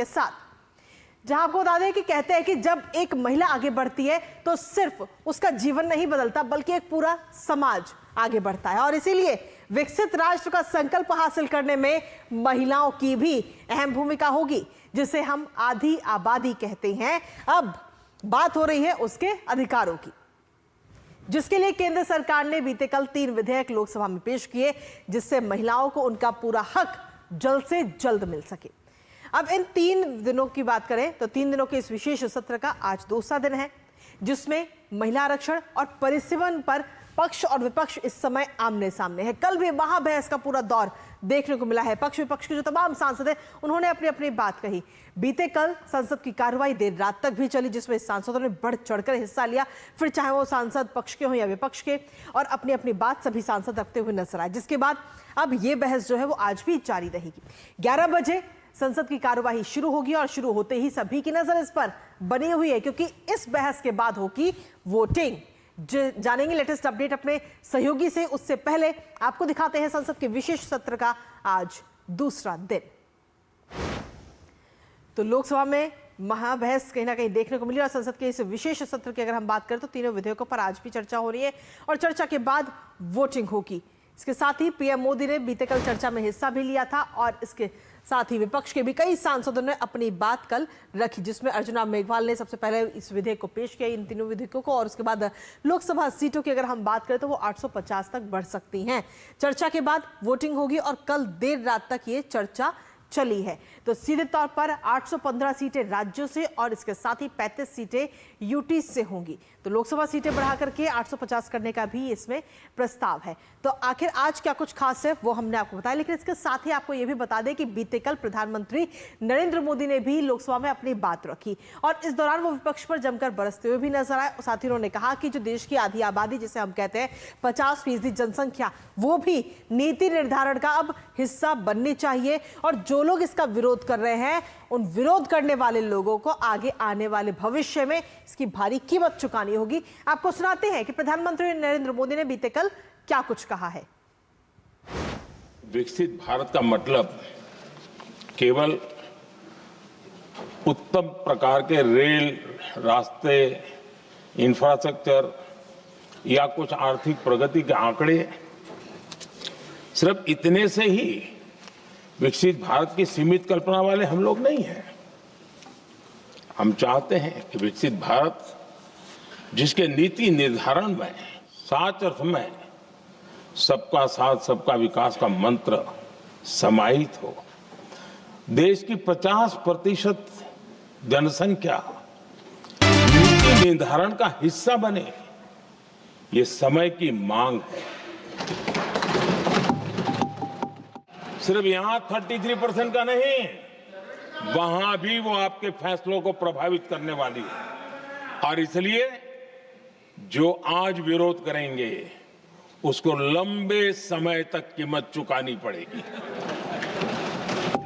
के साथ, जहां आपको बता दें कि कहते हैं कि जब एक महिला आगे बढ़ती है तो सिर्फ उसका जीवन नहीं बदलता बल्कि एक पूरा समाज आगे बढ़ता है। और इसीलिए विकसित राष्ट्र का संकल्प हासिल करने में महिलाओं की भी अहम भूमिका होगी, जिसे हम आधी आबादी कहते हैं। अब बात हो रही है उसके अधिकारों की, जिसके लिए केंद्र सरकार ने बीते कल 3 विधेयक लोकसभा में पेश किए, जिससे महिलाओं को उनका पूरा हक जल्द से जल्द मिल सके। अब इन 3 दिनों की बात करें तो 3 दिनों के इस विशेष सत्र का आज दूसरा दिन है, जिसमें महिला आरक्षण और परिसीमन पर पक्ष और विपक्ष इस समय आमने सामने है। कल भी महाबहस का पूरा दौर देखने को मिला है। पक्ष विपक्ष के जो तमाम सांसद हैं उन्होंने अपनी अपनी बात कही। बीते कल संसद की कार्रवाई देर रात तक भी चली, जिसमें सांसदों ने बढ़ चढ़कर हिस्सा लिया, फिर चाहे वो सांसद पक्ष के हों या विपक्ष के, और अपनी अपनी बात सभी सांसद रखते हुए नजर आए। जिसके बाद अब ये बहस जो है वो आज भी जारी रहेगी। 11 बजे संसद की कार्यवाही शुरू होगी और शुरू होते ही सभी की नजर इस पर बनी हुई है, क्योंकि इस बहस के बाद होगी वोटिंग। जानेंगे लेटेस्ट अपडेट अपने सहयोगी से। उससे पहले आपको दिखाते हैं संसद के विशेष सत्र का आज दूसरा दिन। तो लोकसभा में महाबहस कहीं ना कहीं देखने को मिली और संसद के इस विशेष सत्र की अगर हम बात करें तो तीनों विधेयकों पर आज भी चर्चा हो रही है और चर्चा के बाद वोटिंग होगी। इसके साथ ही पीएम मोदी ने बीते कल चर्चा में हिस्सा भी लिया था और इसके साथ ही विपक्ष के भी कई सांसदों ने अपनी बात कल रखी, जिसमें अर्जुना मेघवाल ने सबसे पहले इस विधेयक को पेश किया, इन तीनों विधेयकों को। और उसके बाद लोकसभा सीटों की अगर हम बात करें तो वो 850 तक बढ़ सकती हैं। चर्चा के बाद वोटिंग होगी और कल देर रात तक ये चर्चा चली है। तो सीधे तौर पर 815 सीटें राज्यों से और इसके साथ ही 35 सीटें यूटी से होंगी। तो लोकसभा सीटें बढ़ा करके 850 करने का भी इसमें प्रस्ताव है। तो आखिर आज क्या कुछ खास है वो हमने आपको बताया, लेकिन इसके साथ ही आपको यह भी बता दें कि बीते कल प्रधानमंत्री नरेंद्र मोदी ने भी लोकसभा में अपनी बात रखी और इस दौरान वो विपक्ष पर जमकर बरसते हुए भी नजर आए। साथ ही उन्होंने कहा कि जो देश की आधी आबादी जिसे हम कहते हैं 50% जनसंख्या, वो भी नीति निर्धारण का अब हिस्सा बननी चाहिए और जो लोग इसका विरोध कर रहे हैं उन विरोध करने वाले लोगों को आगे आने वाले भविष्य में इसकी भारी कीमत चुकानी होगी। आपको सुनाते हैं कि प्रधानमंत्री नरेंद्र मोदी ने बीते कल क्या कुछ कहा है। विकसित भारत का मतलब केवल उत्तम प्रकार के रेल, रास्ते, इंफ्रास्ट्रक्चर या कुछ आर्थिक प्रगति के आंकड़े, सिर्फ इतने से ही विकसित भारत की सीमित कल्पना वाले हम लोग नहीं हैं। हम चाहते हैं कि विकसित भारत जिसके नीति निर्धारण में सच अर्थ में सबका साथ सबका विकास का मंत्र समाहित हो, देश की 50% जनसंख्या नीति निर्धारण का हिस्सा बने, ये समय की मांग है। सिर्फ यहां 33% का नहीं, वहां भी वो आपके फैसलों को प्रभावित करने वाली है और इसलिए जो आज विरोध करेंगे उसको लंबे समय तक कीमत चुकानी पड़ेगी,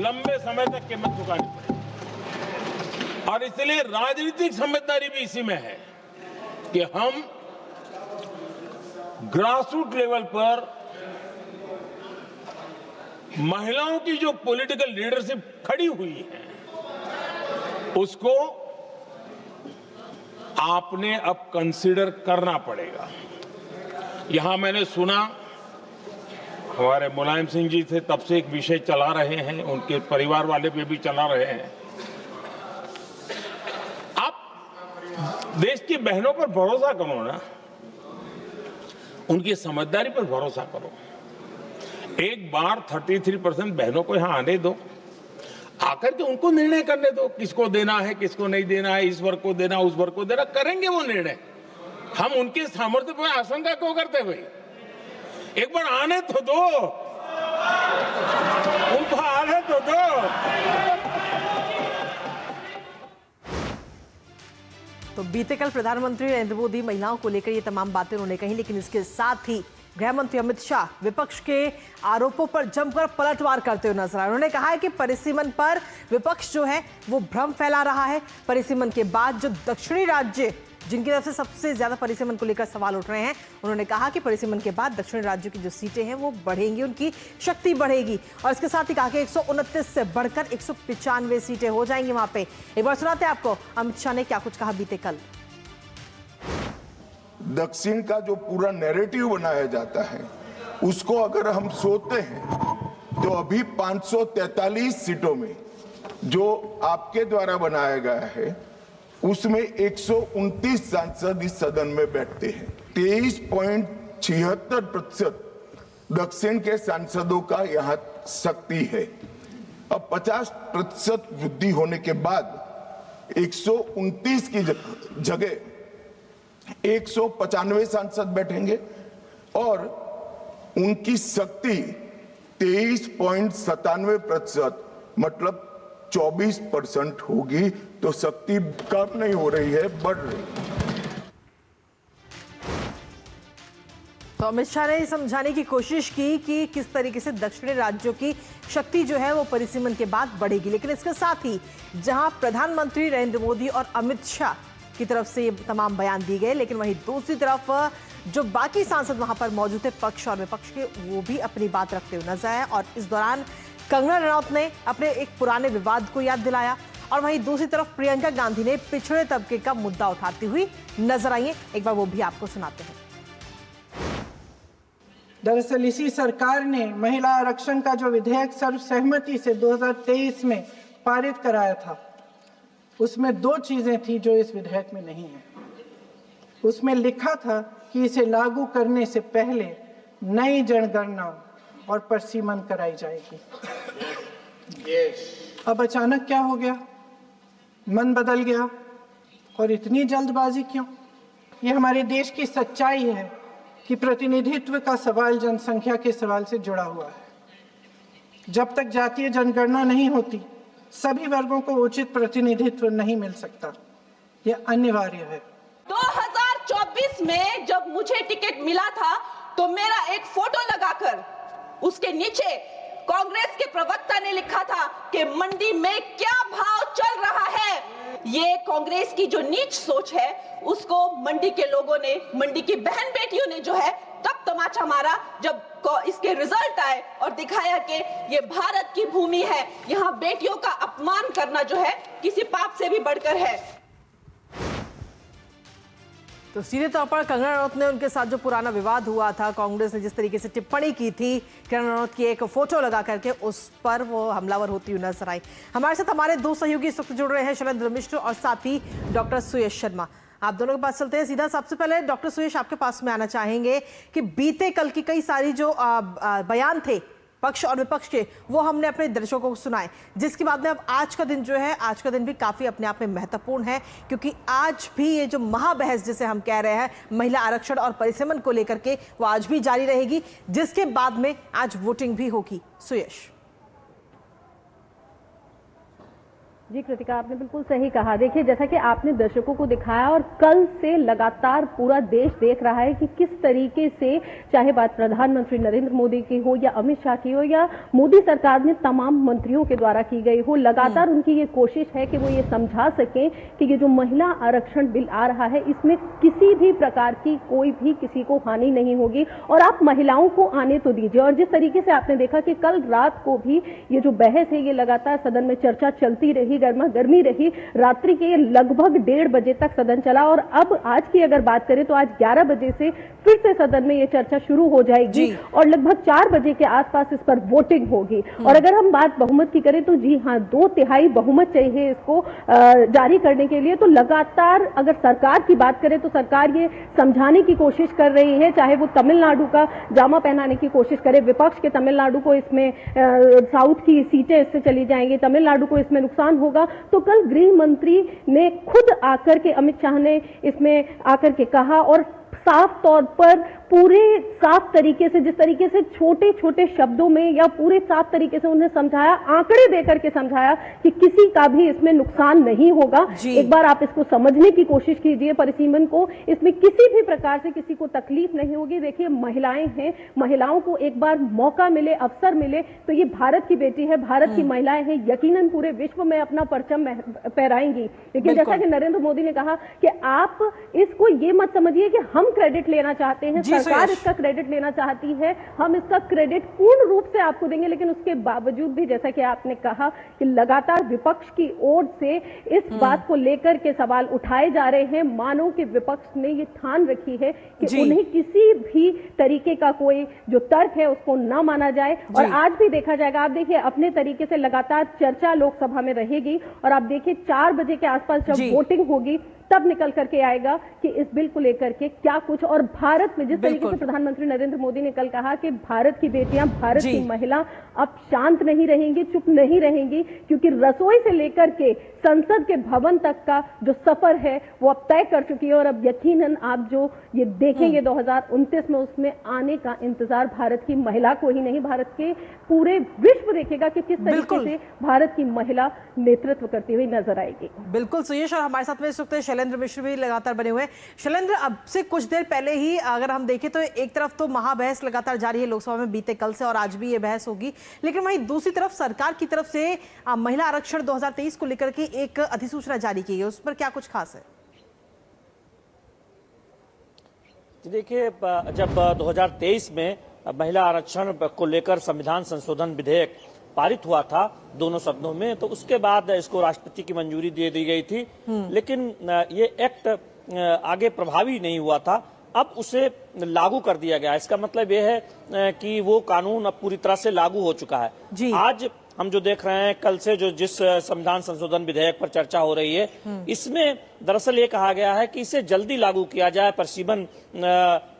लंबे समय तक कीमत चुकानी पड़ेगी। और इसलिए राजनीतिक समझदारी भी इसी में है कि हम ग्रासरूट लेवल पर महिलाओं की जो पॉलिटिकल लीडरशिप खड़ी हुई है उसको आपने अब कंसीडर करना पड़ेगा। यहां मैंने सुना हमारे मुलायम सिंह जी थे, तब से एक विषय चला रहे हैं, उनके परिवार वाले पे भी चला रहे हैं। आप देश की बहनों पर भरोसा करो ना, उनकी समझदारी पर भरोसा करो। एक बार 33% बहनों को यहां आने दो, आकर के उनको निर्णय करने दो, किसको देना है किसको नहीं देना है, इस वर्ग को देना उस वर्ग को देना, करेंगे वो निर्णय। हम उनके सामर्थ्य पर आशंका क्यों करते भाई? एक बार आने तो दो, उनको आने तो दो। तो बीते कल प्रधानमंत्री नरेंद्र मोदी महिलाओं को लेकर ये तमाम बातें उन्होंने कही, लेकिन इसके साथ ही गृह मंत्री अमित शाह विपक्ष के आरोपों पर जमकर पलटवार करते हुए नजर आए। उन्होंने कहा है कि परिसीमन पर विपक्ष जो है वो भ्रम फैला रहा है। परिसीमन के बाद जो दक्षिणी राज्य जिनकी तरफ से सबसे ज्यादा परिसीमन को लेकर सवाल उठ रहे हैं। उन्होंने कहा कि परिसीमन के बाद दक्षिणी राज्यों की जो सीटें हैं वो बढ़ेंगी, उनकी शक्ति बढ़ेगी और इसके साथ ही कहा कि 129 से बढ़कर 195 सीटें हो जाएंगी वहां पे। एक बार सुनाते हैं आपको अमित शाह ने क्या कुछ कहा बीते कल। दक्षिण का जो पूरा नैरेटिव बनाया जाता है उसको अगर हम सोचते हैं तो अभी 543 सीटों में जो आपके द्वारा बनाया गया है उसमें 129 सांसद इस सदन में बैठते हैं। 23.76% दक्षिण के सांसदों का यहाँ शक्ति है। अब 50% वृद्धि होने के बाद 129 की जगह 195 सांसद बैठेंगे और उनकी शक्ति 23.97% मतलब 24% होगी। तो शक्ति कम नहीं हो रही है, बढ़ रही है। तो अमित शाह ने समझाने की कोशिश की कि किस तरीके से दक्षिणी राज्यों की शक्ति जो है वो परिसीमन के बाद बढ़ेगी, लेकिन इसके साथ ही जहां प्रधानमंत्री नरेंद्र मोदी और अमित शाह की तरफ से ये तमाम बयान दिए गए, लेकिन वहीं दूसरी तरफ जो बाकी सांसद वहां पर मौजूद थे पक्ष और विपक्ष के, वो भी अपनी बात रखते हुए नजर आए और इस दौरान कंगना रनौत ने अपने एक पुराने विवाद को याद दिलाया और वहीं दूसरी तरफ प्रियंका गांधी ने पिछड़े तबके का मुद्दा उठाती हुई नजर आई। एक बार वो भी आपको सुनाते हैं। दरअसल इसी सरकार ने महिला आरक्षण का जो विधेयक सर्वसहमति से 2023 में पारित कराया था, उसमें दो चीजें थी जो इस विधेयक में नहीं है। उसमें लिखा था कि इसे लागू करने से पहले नई जनगणना और परिसीमन कराई जाएगी। अब अचानक क्या हो गया? मन बदल गया और इतनी जल्दबाजी क्यों? ये हमारे देश की सच्चाई है कि प्रतिनिधित्व का सवाल जनसंख्या के सवाल से जुड़ा हुआ है। जब तक जातीय जनगणना नहीं होती, सभी वर्गों को उचित प्रतिनिधित्व नहीं मिल सकता। यह अनिवार्य है। 2024 में जब मुझे टिकट मिला था तो मेरा एक फोटो लगाकर उसके नीचे कांग्रेस के प्रवक्ता ने लिखा था कि मंडी में क्या भाव चल रहा है। ये कांग्रेस की जो नीच सोच है उसको मंडी के लोगों ने, मंडी की बहन बेटियों ने जो है तब तमाचा मारा जब इसके रिजल्ट आए और दिखाया कि ये भारत की भूमि है, यहाँ बेटियों का अपमान करना जो है किसी पाप से भी बढ़कर है। तो सीधे तौर पर कंगना रनौत ने उनके साथ जो पुराना विवाद हुआ था, कांग्रेस ने जिस तरीके से टिप्पणी की थी, कंगना रनौत की एक फोटो लगा करके उस पर वो हमलावर होती हुई नजर आई। हमारे साथ हमारे दो सहयोगी इस वक्त जुड़ रहे हैं, शैलेंद्र मिश्र और साथ ही डॉक्टर सुयश शर्मा। आप दोनों के पास चलते हैं सीधा। सबसे पहले डॉक्टर सुयश, आपके पास में आना चाहेंगे कि बीते कल की कई सारी जो बयान थे पक्ष और विपक्ष के, वो हमने अपने दर्शकों को सुनाए, जिसके बाद में अब आज का दिन जो है, आज का दिन भी काफी अपने आप में महत्वपूर्ण है, क्योंकि आज भी ये जो महाबहस जिसे हम कह रहे हैं महिला आरक्षण और परिसीमन को लेकर के, वो आज भी जारी रहेगी, जिसके बाद में आज वोटिंग भी होगी। सुयश। जी कृतिका, आपने बिल्कुल सही कहा। देखिए, जैसा कि आपने दर्शकों को दिखाया और कल से लगातार पूरा देश देख रहा है कि किस तरीके से, चाहे बात प्रधानमंत्री नरेंद्र मोदी की हो या अमित शाह की हो या मोदी सरकार में तमाम मंत्रियों के द्वारा की गई हो, लगातार उनकी ये कोशिश है कि वो ये समझा सकें कि ये जो महिला आरक्षण बिल आ रहा है इसमें किसी भी प्रकार की कोई भी किसी को हानि नहीं होगी और आप महिलाओं को आने तो दीजिए। और जिस तरीके से आपने देखा कि कल रात को भी ये जो बहस है ये लगातार सदन में चर्चा चलती रही, गर्मा गर्मी रही, रात्रि के लगभग 1:30 बजे तक सदन चला और अब आज की अगर बात करें तो आज 11 बजे से फिर से सदन में ये चर्चा शुरू हो जाएगी और लगभग 4 बजे के आसपास इस पर वोटिंग होगी। और अगर हम बात बहुमत की करें तो जी हाँ, 2/3 बहुमत चाहिए इसको जारी करने के लिए। तो लगातार अगर सरकार की बात करें तो सरकार ये समझाने की कोशिश कर रही है, चाहे वो तमिलनाडु का जामा पहनाने की कोशिश करे, विपक्ष के तमिलनाडु को इसमें साउथ की सीटें इससे चली जाएंगी, तमिलनाडु को इसमें नुकसान होगा। तो कल गृह मंत्री ने खुद आकर के, अमित शाह ने इसमें आकर के कहा और साफ तौर पर पूरे साफ तरीके से, जिस तरीके से छोटे छोटे शब्दों में या पूरे साफ तरीके से उन्हें समझाया, आंकड़े देकर के समझाया कि किसी का भी इसमें नुकसान नहीं होगा। एक बार आप इसको समझने की कोशिश कीजिए परिसीमन को, इसमें किसी भी प्रकार से किसी को तकलीफ नहीं होगी। देखिए महिलाएं हैं, महिलाओं को एक बार मौका मिले, अवसर मिले तो ये भारत की बेटी है, भारत की महिलाएं हैं, यकीनन पूरे विश्व में अपना परचम फहराएंगी। लेकिन जैसा कि नरेंद्र मोदी ने कहा कि आप इसको ये मत समझिए कि हम क्रेडिट लेना चाहते हैं, सरकार इसका क्रेडिट लेना चाहती है, हम इसका क्रेडिट पूर्ण रूप से आपको देंगे। लेकिन उसके बावजूद भी जैसा कि आपने कहा कि लगातार विपक्ष की ओर से इस बात को लेकर के सवाल उठाए जा रहे हैं, मानो कि विपक्ष ने ये ठान रखी है कि उन्हें किसी भी तरीके का कोई जो तर्क है उसको ना माना जाए और आज भी देखा जाएगा। आप देखिए अपने तरीके से लगातार चर्चा लोकसभा में रहेगी और आप देखिए 4 बजे के आसपास जब वोटिंग होगी तब निकल करके आएगा कि इस बिल को लेकर के क्या कुछ। और भारत में जिस तरीके से प्रधानमंत्री नरेंद्र मोदी ने कल कहा कि भारत की बेटियां, भारत की महिला अब शांत नहीं रहेंगी, चुप नहीं रहेंगी, क्योंकि रसोई से लेकर के संसद के भवन तक का जो सफर है वो अब तय कर चुकी है और अब यकीनन आप जो ये देखेंगे 2029 में, उसमें आने का इंतजार भारत की महिला को ही नहीं, भारत के पूरे विश्व देखेगा कि किस तरीके से भारत की महिला नेतृत्व करती हुई नजर आएगी। बिल्कुल सुयश, और हमारे साथ में इस वक्त शैलेंद्र मिश्र भी लगातार बने हुए हैं। शैलेंद्र, अब से कुछ देर पहले ही अगर हम देखें तो एक तरफ तो महाबहस लगातार जारी है लोकसभा में, बीते कल से और आज भी ये बहस होगी, लेकिन वहीं दूसरी तरफ सरकार की तरफ से महिला आरक्षण 2023 को लेकर के एक अधिसूचना जारी की गई, उस पर क्या कुछ खास है? देखिए, जब 2023 में महिला आरक्षण को लेकर संविधान संशोधन विधेयक पारित हुआ था दोनों सदनों में, तो उसके बाद इसको राष्ट्रपति की मंजूरी दे दी गई थी, लेकिन ये एक्ट आगे प्रभावी नहीं हुआ था। अब उसे लागू कर दिया गया। इसका मतलब ये है कि वो कानून अब पूरी तरह से लागू हो चुका है। आज हम जो देख रहे हैं, कल से जो जिस संविधान संशोधन विधेयक पर चर्चा हो रही है, इसमें दरअसल ये कहा गया है कि इसे जल्दी लागू किया जाए, परिसीमन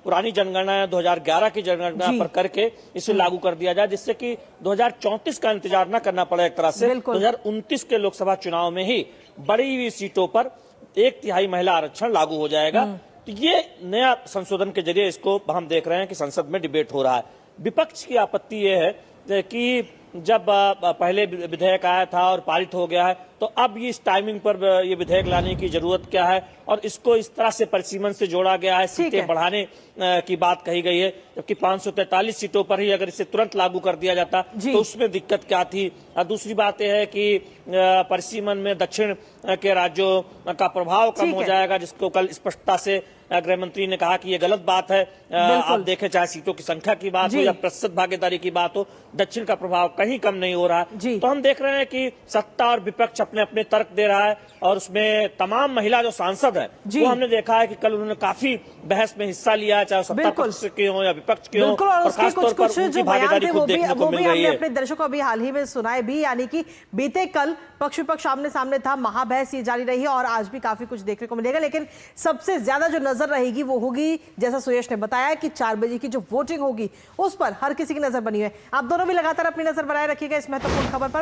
पुरानी जनगणना 2011 की जनगणना पर करके इसे लागू कर दिया जाए, जिससे कि 2034 का इंतजार न करना पड़े। एक तरह से 2029 के लोकसभा चुनाव में ही बड़ी हुई सीटों पर 1/3 महिला आरक्षण लागू हो जाएगा। तो ये नया संशोधन के जरिए इसको हम देख रहे हैं कि संसद में डिबेट हो रहा है। विपक्ष की आपत्ति ये है कि जब पहले विधेयक आया था और पारित हो गया है, तो अब ये इस टाइमिंग पर ये विधेयक लाने की जरूरत क्या है, और इसको इस तरह से परिसीमन से जोड़ा गया है, सीटें बढ़ाने की बात कही गई है, जबकि 543 सीटों पर ही अगर इसे तुरंत लागू कर दिया जाता तो उसमें दिक्कत क्या थी। दूसरी बात यह है कि परिसीमन में दक्षिण के राज्यों का प्रभाव कम हो जाएगा, जिसको कल स्पष्टता से गृह मंत्री ने कहा कि ये गलत बात है। आप देखें, चाहे सीटों की संख्या की बात हो या प्रतिशत भागीदारी की बात हो, दक्षिण का प्रभाव कहीं कम नहीं हो रहा है। तो हम देख रहे हैं कि सत्ता और विपक्ष अपने अपने तर्क दे रहा है, और उसमें तमाम महिला जो सांसद है वो हमने देखा है कि कल उन्होंने काफी बहस में हिस्सा लिया, चाहे सत्ता पक्ष के हो या विपक्ष के हो, और खासतौर पर उनकी भागीदारी खुद देखने को मिल रही है। अपने दर्शकों को अभी हाल ही में सुनाए भी, यानी कि बीते कल पक्ष विपक्ष आमने सामने था, महाबहस ये जारी रही और आज भी काफी कुछ देखने को मिलेगा। लेकिन सबसे ज्यादा जो नजर रहेगी वो होगी, जैसा सुयश ने बताया, कि 4 बजे की जो वोटिंग होगी उस पर हर किसी की नजर बनी है। आप दोनों भी लगातार अपनी नजर बनाए रखिएगा इस महत्वपूर्ण खबर पर।